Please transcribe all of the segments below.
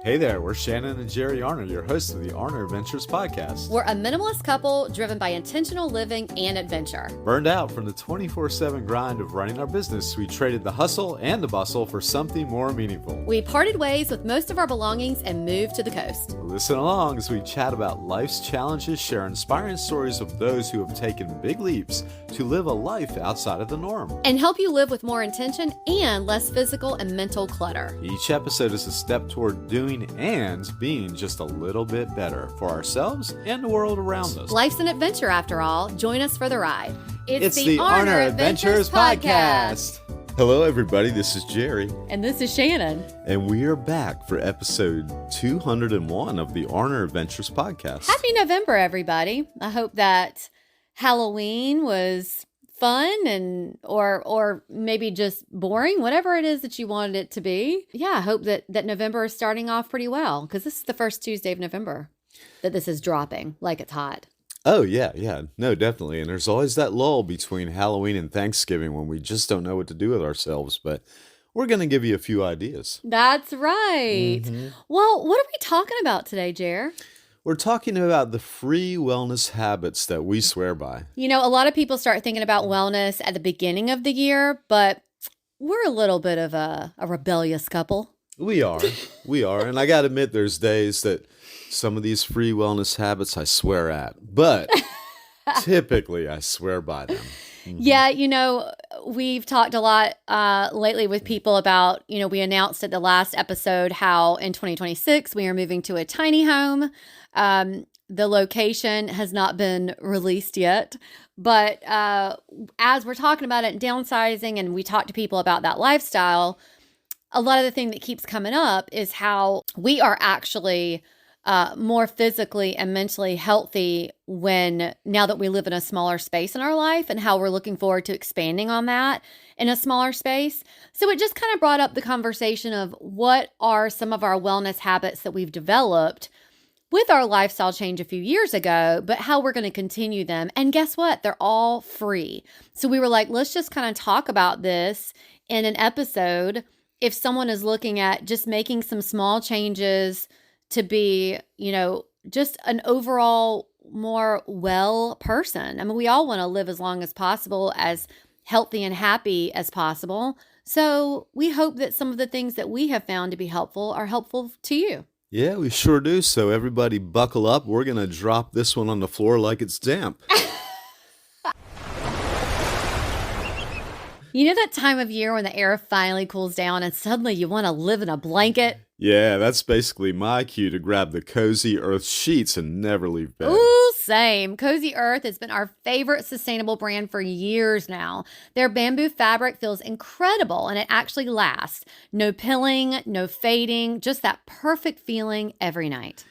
Hey there, we're Shannon and Jerry Arner, your hosts of the Arner Adventures podcast. We're a minimalist couple driven by intentional living and adventure. Burned out from the 24/7 grind of running our business, we traded the hustle and the bustle for something more meaningful. We parted ways with most of our belongings and moved to the coast. Listen along as we chat about life's challenges, share inspiring stories of those who have taken big leaps to live a life outside of the norm, and help you live with more intention and less physical and mental clutter. Each episode is a step toward doing and being just a little bit better for ourselves and the world around us. Life's an adventure after all. Join us for the ride. It's the Arner Adventures podcast. Hello everybody, this is Jerry. And this is Shannon. And we are back for episode 201 of the Arner Adventures podcast. Happy November, everybody. I hope that Halloween was fun and or maybe just boring, whatever it is that you wanted it to be. Yeah, I hope that November is starting off pretty well, because this is the first Tuesday of November that this is dropping like it's hot. Oh, yeah. No, definitely. And there's always that lull between Halloween and Thanksgiving when we just don't know what to do with ourselves, but we're going to give you a few ideas. That's right. Mm-hmm. Well, what are we talking about today, Jer? We're talking about the free wellness habits that we swear by. You know, a lot of people start thinking about wellness at the beginning of the year, but we're a little bit of a rebellious couple. We are. And I got to admit, there's days that some of these free wellness habits I swear at, but typically I swear by them. Mm-hmm. Yeah, you know, we've talked a lot lately with people about, you know, we announced at the last episode how in 2026 we are moving to a tiny home. The location has not been released yet, but as we're talking about it, downsizing, and we talk to people about that lifestyle, a lot of the thing that keeps coming up is how we are actually more physically and mentally healthy now that we live in a smaller space in our life, and how we're looking forward to expanding on that in a smaller space. So it just kind of brought up the conversation of what are some of our wellness habits that we've developed with our lifestyle change a few years ago, but how we're going to continue them. And guess what? They're all free. So we were like, let's just kind of talk about this in an episode. If someone is looking at just making some small changes to be, you know, just an overall more well person. I mean, we all want to live as long as possible, as healthy and happy as possible. So we hope that some of the things that we have found to be helpful are helpful to you. Yeah, we sure do. So everybody buckle up. We're going to drop this one on the floor like it's damp. You know that time of year when the air finally cools down and suddenly you want to live in a blanket? Yeah, that's basically my cue to grab the Cozy Earth sheets and never leave bed. Ooh, same. Cozy Earth has been our favorite sustainable brand for years now. Their bamboo fabric feels incredible, and it actually lasts. No pilling, no fading, just that perfect feeling every night.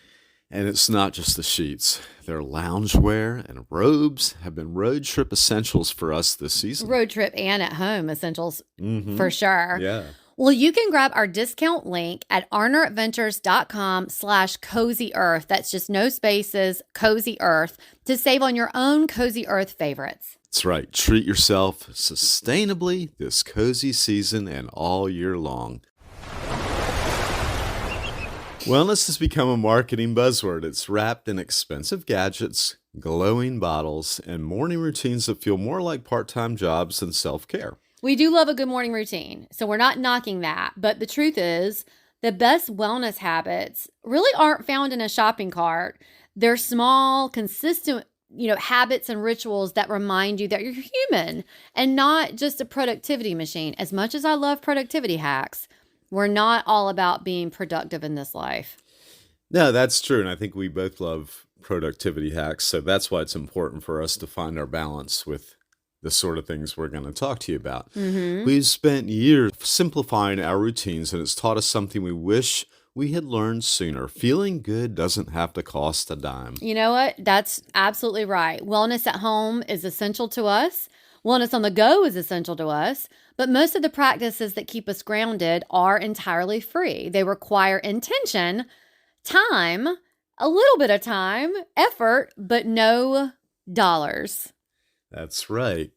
And it's not just the sheets. Their loungewear and robes have been road trip essentials for us this season. Road trip and at home essentials, for sure. Yeah. Well, you can grab our discount link at arneradventures.com/CozyEarth. That's just no spaces, Cozy Earth, to save on your own Cozy Earth favorites. That's right. Treat yourself sustainably this cozy season and all year long. Wellness has become a marketing buzzword. It's wrapped in expensive gadgets, glowing bottles, and morning routines that feel more like part-time jobs than self-care. We do love a good morning routine, so we're not knocking that. But the truth is, the best wellness habits really aren't found in a shopping cart. They're small, consistent, habits and rituals that remind you that you're human and not just a productivity machine. As much as I love productivity hacks, we're not all about being productive in this life. No, that's true. And I think we both love productivity hacks. So that's why it's important for us to find our balance with the sort of things we're going to talk to you about. Mm-hmm. We've spent years simplifying our routines, and it's taught us something we wish we had learned sooner. Feeling good doesn't have to cost a dime. You know what? That's absolutely right. Wellness at home is essential to us. Wellness on the go is essential to us. But most of the practices that keep us grounded are entirely free. They require intention, time, a little bit of time, effort, but no dollars. That's right.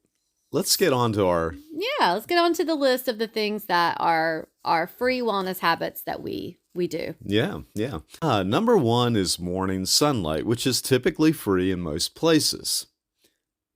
Let's get on to let's get on to the list of the things that are are free wellness habits that we do. Yeah, yeah. Number one is morning sunlight, which is typically free in most places.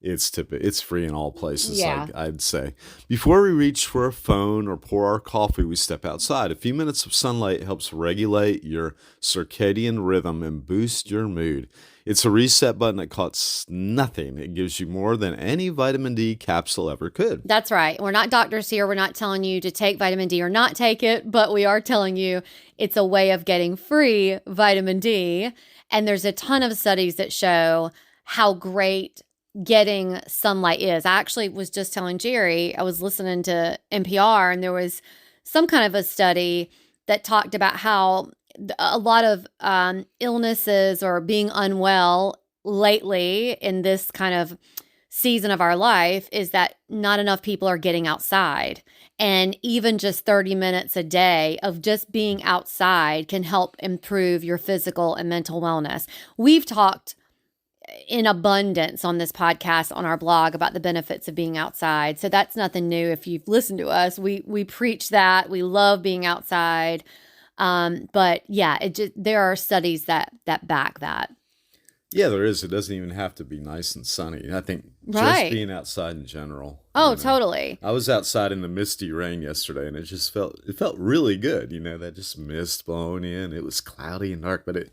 It's free in all places, Yeah. I'd say. Before we reach for a phone or pour our coffee, we step outside. A few minutes of sunlight helps regulate your circadian rhythm and boost your mood. It's a reset button that costs nothing. It gives you more than any vitamin D capsule ever could. That's right. We're not doctors here. We're not telling you to take vitamin D or not take it, but we are telling you it's a way of getting free vitamin D. And there's a ton of studies that show how great getting sunlight is. I actually was just telling Jerry, I was listening to NPR, and there was some kind of a study that talked about how a lot of illnesses or being unwell lately in this kind of season of our life is that not enough people are getting outside. And even just 30 minutes a day of just being outside can help improve your physical and mental wellness. We've talked in abundance on this podcast, on our blog, about the benefits of being outside. So that's nothing new. If you've listened to us, we preach that. We love being outside. But yeah, there are studies that back that. Yeah, there is. It doesn't even have to be nice and sunny. I think Right. just being outside in general. Oh, totally. I was outside in the misty rain yesterday, and it felt really good. That just mist blowing in. It was cloudy and dark, but it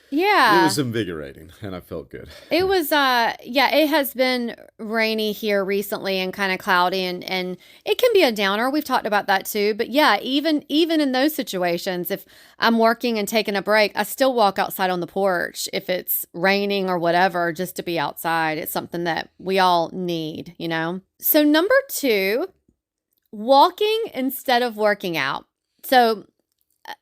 Yeah. was invigorating, and I felt good. It was, it has been rainy here recently and kind of cloudy, and it can be a downer. We've talked about that too. But yeah, even in those situations, if I'm working and taking a break, I still walk outside on the porch if it's raining or whatever, just to be outside. It's something that we all need, So number 2, walking instead of working out. So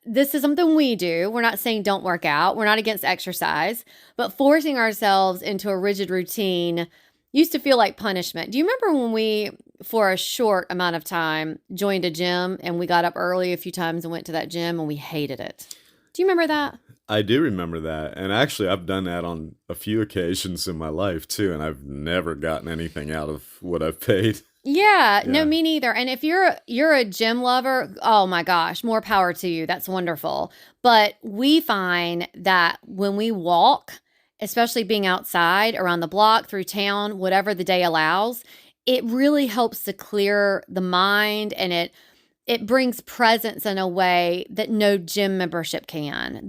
this is something we do. We're not saying don't work out. We're not against exercise, but forcing ourselves into a rigid routine used to feel like punishment. Do you remember when we, for a short amount of time, joined a gym and we got up early a few times and went to that gym and we hated it? Do you remember that? I do remember that. And actually, I've done that on a few occasions in my life too, and I've never gotten anything out of what I've paid. Yeah, no, Yeah. me neither. And if you're a gym lover, oh my gosh, more power to you. That's wonderful. But we find that when we walk, especially being outside around the block, through town, whatever the day allows, it really helps to clear the mind, and it brings presence in a way that no gym membership can.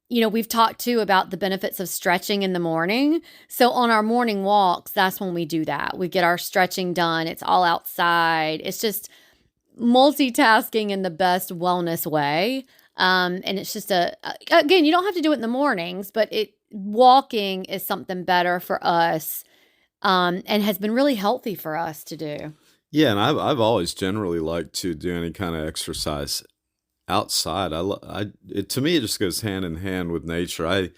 We've talked too about the benefits of stretching in the morning. So on our morning walks, that's when we do that. We get our stretching done. It's all outside. It's just multitasking in the best wellness way. And it's just again, you don't have to do it in the mornings, but walking is something better for us, and has been really healthy for us to do. Yeah, and I've always generally liked to do any kind of exercise outside. To me, it just goes hand in hand with nature.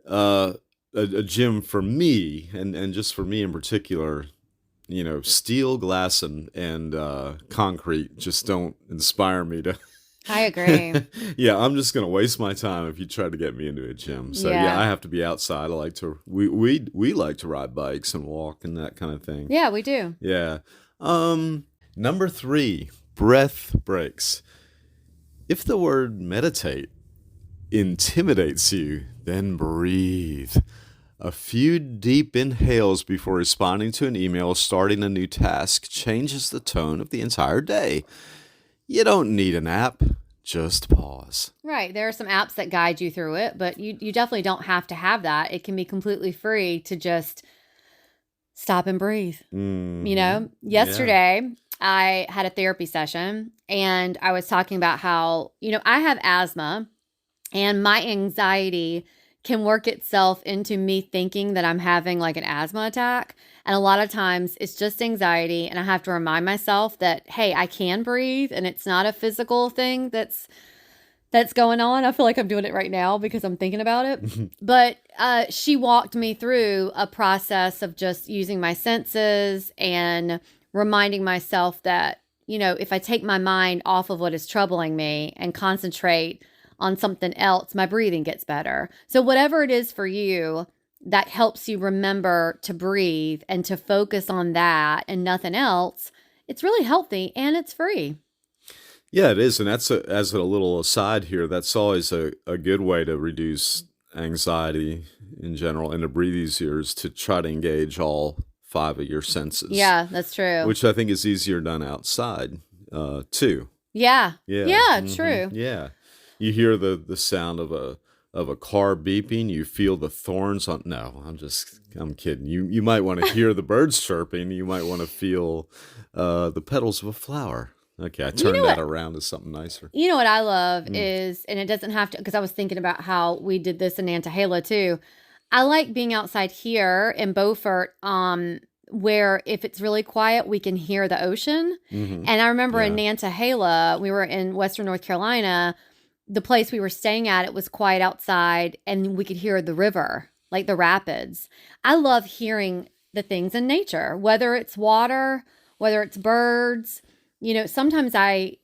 A gym for me, and just for me in particular, steel, glass, and concrete just don't inspire me to. I agree. Yeah, I'm just gonna waste my time if you try to get me into a gym. So yeah, I have to be outside. I like to. We like to ride bikes and walk and that kind of thing. Yeah, we do. Yeah. Number 3, breath breaks. If the word meditate intimidates you, then breathe. A few deep inhales before responding to an email or starting a new task changes the tone of the entire day. You don't need an app, just pause. Right. There are some apps that guide you through it, but you definitely don't have to have that. It can be completely free to just stop and breathe. Yesterday, I had a therapy session, and I was talking about how, I have asthma, and my anxiety can work itself into me thinking that I'm having like an asthma attack. And a lot of times it's just anxiety, and I have to remind myself that, hey, I can breathe, and it's not a physical thing that's going on. I feel like I'm doing it right now because I'm thinking about it. But she walked me through a process of just using my senses and reminding myself that, if I take my mind off of what is troubling me and concentrate on something else, my breathing gets better. So whatever it is for you that helps you remember to breathe and to focus on that and nothing else, it's really healthy and it's free. Yeah, it is. And that's as a little aside here, that's always a good way to reduce anxiety in general and to breathe easier is to try to engage all five of your senses, Yeah, that's true. which I think is easier done outside, too. Yeah. Yeah. Yeah, true. Yeah. You hear the sound of a car beeping, you feel the thorns on no, I'm kidding. You might want to hear the birds chirping, you might want to feel the petals of a flower. Okay, I You know turned that what? around to something nicer. You know what I love Mm. is, and it doesn't have to, because I was thinking about how we did this in Nantahala too. I like being outside here in Beaufort, where if it's really quiet, we can hear the ocean. Hmm. And I remember in Yeah. Nantahala, we were in Western North Carolina, the place we were staying at, it was quiet outside, and we could hear the river, like the rapids. I love hearing the things in nature, whether it's water, whether it's birds. Sometimes I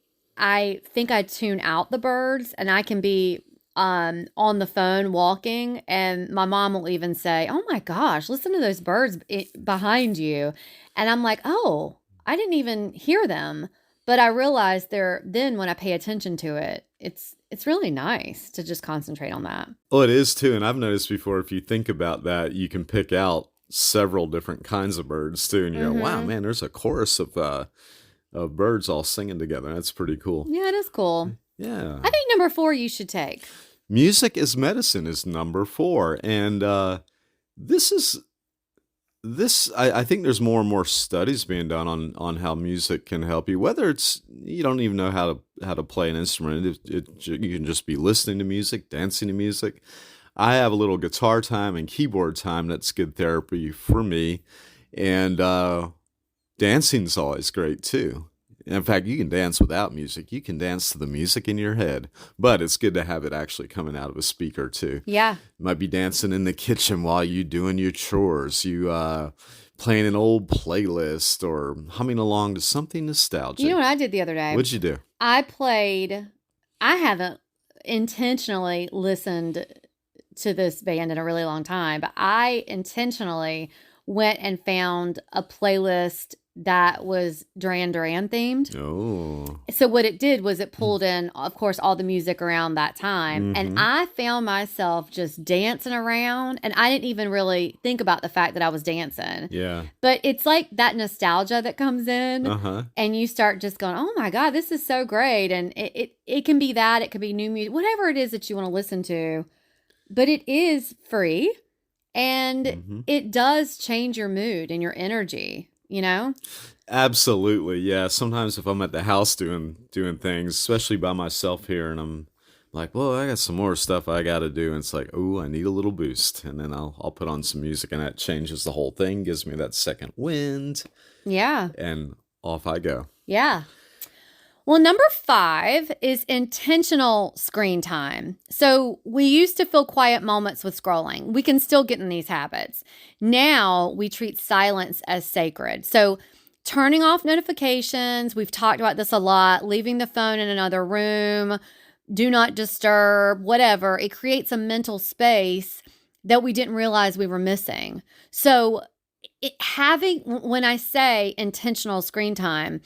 think I tune out the birds and I can be on the phone walking and my mom will even say, "Oh my gosh, listen to those birds behind you." And I'm like, "Oh, I didn't even hear them." But I realize they're then when I pay attention to it, it's really nice to just concentrate on that. Well, it is too, and I've noticed before if you think about that, you can pick out several different kinds of birds too, and you go, "Wow, Mhm. man, there's a chorus of birds all singing together." That's pretty cool. Yeah, it is cool. Yeah. I think number 4 you should take. Music is medicine is number 4, and this is this I think there's more and more studies being done on how music can help you. Whether it's you don't even know how to play an instrument, you can just be listening to music, dancing to music. I have a little guitar time and keyboard time. That's good therapy for me, and dancing's always great too. In fact, you can dance without music. You can dance to the music in your head, but it's good to have it actually coming out of a speaker too. Yeah. You might be dancing in the kitchen while you doing your chores. You playing an old playlist or humming along to something You know nostalgic. what I did the other day? What'd you do? I haven't intentionally listened to this band in a really long time, but I intentionally went and found a playlist that was Duran Duran themed. Oh. So what it did was it pulled in, of course, all the music around that time. And Mm-hmm. I found myself just dancing around. And I didn't even really think about the fact that I was dancing. Yeah. But it's like that nostalgia that comes in. Uh-huh. And you start just going, oh my God, this is so great. And it can be that, it could be new music, whatever it is that you want to listen to. But it is free and Mm-hmm. it does change your mood and your energy, you know? Absolutely, yeah. Sometimes if I'm at the house doing things, especially by myself here, and I'm like, well, I got some more stuff I got to do, and it's like, oh, I need a little boost, and then I'll put on some music, and that changes the whole thing, gives me that second wind, Yeah. and off I go. Yeah. Well, number 5 is intentional screen time. So we used to fill quiet moments with scrolling. We can still get in these habits. Now we treat silence as sacred. So turning off notifications, we've talked about this a lot, leaving the phone in another room, do not disturb, whatever. It creates a mental space that we didn't realize we were missing. So when I say intentional screen time,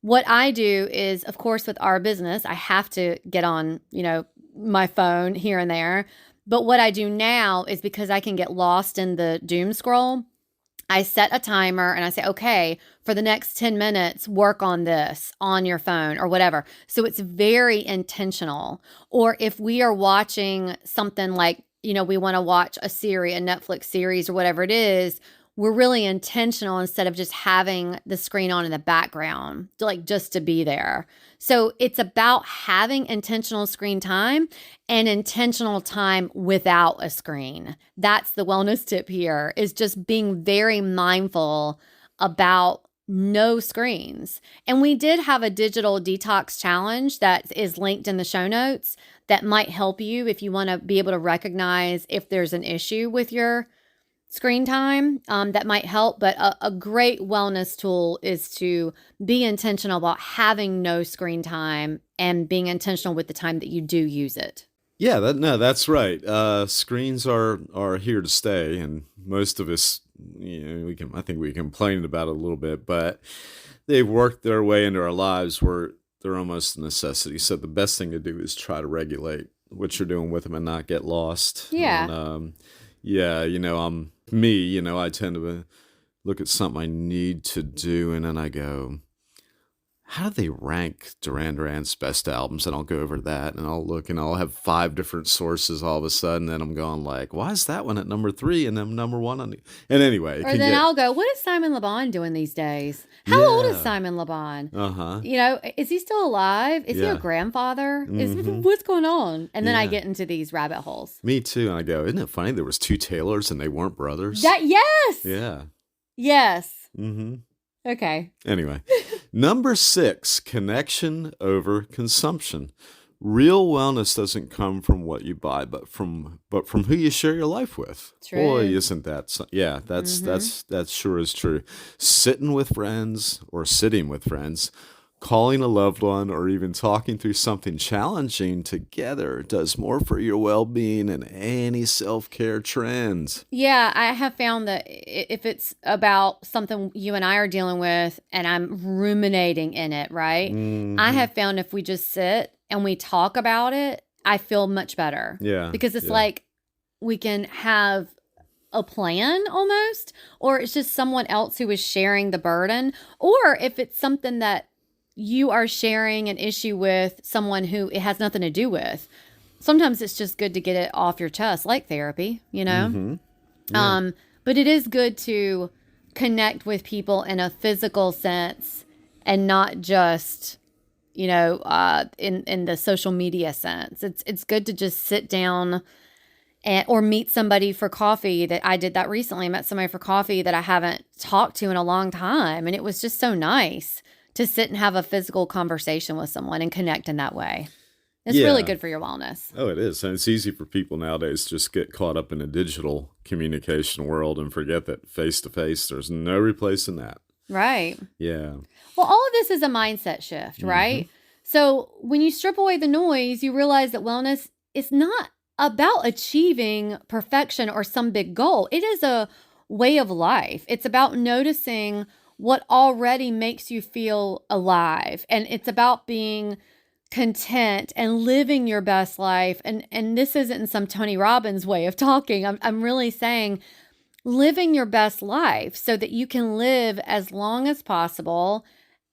what I do is, of course, with our business, I have to get on, my phone here and there. But what I do now is because I can get lost in the doom scroll, I set a timer and I say, okay, for the next 10 minutes, work on this on your phone or whatever. So it's very intentional. Or if we are watching something like, we want to watch a Netflix series or whatever it is, we're really intentional instead of just having the screen on in the background, like just to be there. So it's about having intentional screen time and intentional time without a screen. That's the wellness tip here, is just being very mindful about no screens. And we did have a digital detox challenge that is linked in the show notes that might help you if you want to be able to recognize if there's an issue with your screen time, that might help. But a great wellness tool is to be intentional about having no screen time and being intentional with the time that you do use it. Yeah, that's right. Screens are here to stay, and most of us, I think we complained about it a little bit, but they've worked their way into our lives where they're almost a necessity. So the best thing to do is try to regulate what you're doing with them and not get lost. Yeah. And, yeah, me, I tend to look at something I need to do, and then I go, how do they rank Duran Duran's best albums? And I'll go over that, and I'll look, and I'll have 5 different sources all of a sudden, and I'm going like, why is that one at number 3 and then number 1 on the... And anyway. Or then I'll go, what is Simon Le Bon doing these days? How old is Simon Le Bon? Uh-huh. Is he still alive? Is he a grandfather? What's going on? And then I get into these rabbit holes. Me too. And I go, isn't it funny there was 2 Taylors and they weren't brothers? Yes! Yeah. Yes. Mm-hmm. Okay. Anyway, number 6, connection over consumption. Real wellness doesn't come from what you buy, but from who you share your life with. True. Boy, isn't that? Yeah, that sure is true. Sitting with friends, calling a loved one, or even talking through something challenging together does more for your well-being than any self-care trends. Yeah, I have found that if it's about something you and I are dealing with and I'm ruminating in it, right? Mm-hmm. I have found if we just sit and we talk about it, I feel much better. Yeah. Because it's like we can have a plan almost, or it's just someone else who is sharing the burden, or if it's something that you are sharing an issue with someone who it has nothing to do with. Sometimes it's just good to get it off your chest, like therapy, Mm-hmm. Yeah. But it is good to connect with people in a physical sense and not just, in the social media sense. It's good to just sit down or meet somebody for coffee. That I did that recently. I met somebody for coffee that I haven't talked to in a long time, and it was just so nice to sit and have a physical conversation with someone and connect in that way. It's really good for your wellness. Oh, it is. And it's easy for people nowadays to just get caught up in a digital communication world and forget that face-to-face, there's no replacing that. Right. Yeah. Well, all of this is a mindset shift, right? Mm-hmm. So when you strip away the noise, you realize that wellness is not about achieving perfection or some big goal. It is a way of life. It's about noticing what already makes you feel alive. And it's about being content and living your best life. And this isn't some Tony Robbins way of talking. I'm really saying living your best life so that you can live as long as possible,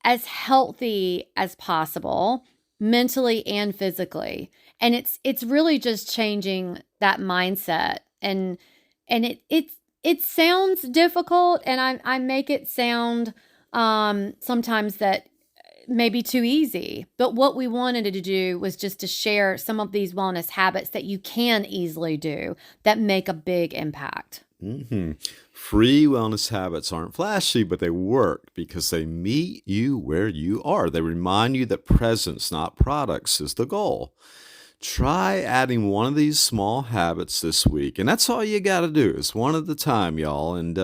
as healthy as possible, mentally and physically. And it's really just changing that mindset. And it sounds difficult, and I make it sound sometimes that maybe too easy. But what we wanted to do was just to share some of these wellness habits that you can easily do that make a big impact. Mm-hmm. Free wellness habits aren't flashy, but they work because they meet you where you are. They remind you that presence, not products, is the goal. Try adding one of these small habits this week, and that's all you got to do is one at a time, y'all. And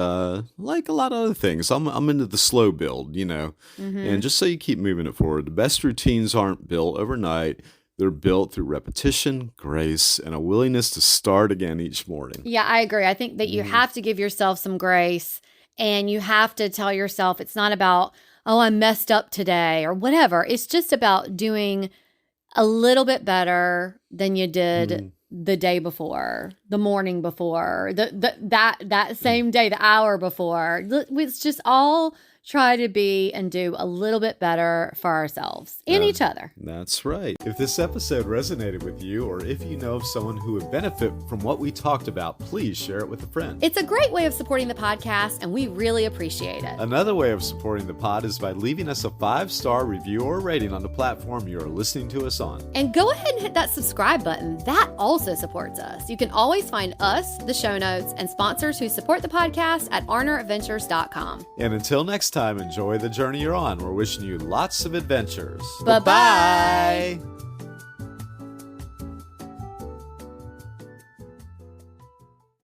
like a lot of other things, I'm into the slow build, and just so you keep moving it forward. The best routines aren't built overnight. They're built through repetition, grace, and a willingness to start again each morning. Yeah, I agree. I think that you have to give yourself some grace, and you have to tell yourself it's not about, oh, I messed up today or whatever. It's just about doing a little bit better than you did the day before, the morning before, that same day, the hour before. It's just all try to be and do a little bit better for ourselves and each other. That's right. If this episode resonated with you, or if you know of someone who would benefit from what we talked about, please share it with a friend. It's a great way of supporting the podcast, and we really appreciate it. Another way of supporting the pod is by leaving us a 5-star review or rating on the platform you are listening to us on. And go ahead and hit that subscribe button. That also supports us. You can always find us, the show notes, and sponsors who support the podcast at arneradventures.com. And until next time, enjoy the journey you're on. We're wishing you lots of adventures. Bye-bye.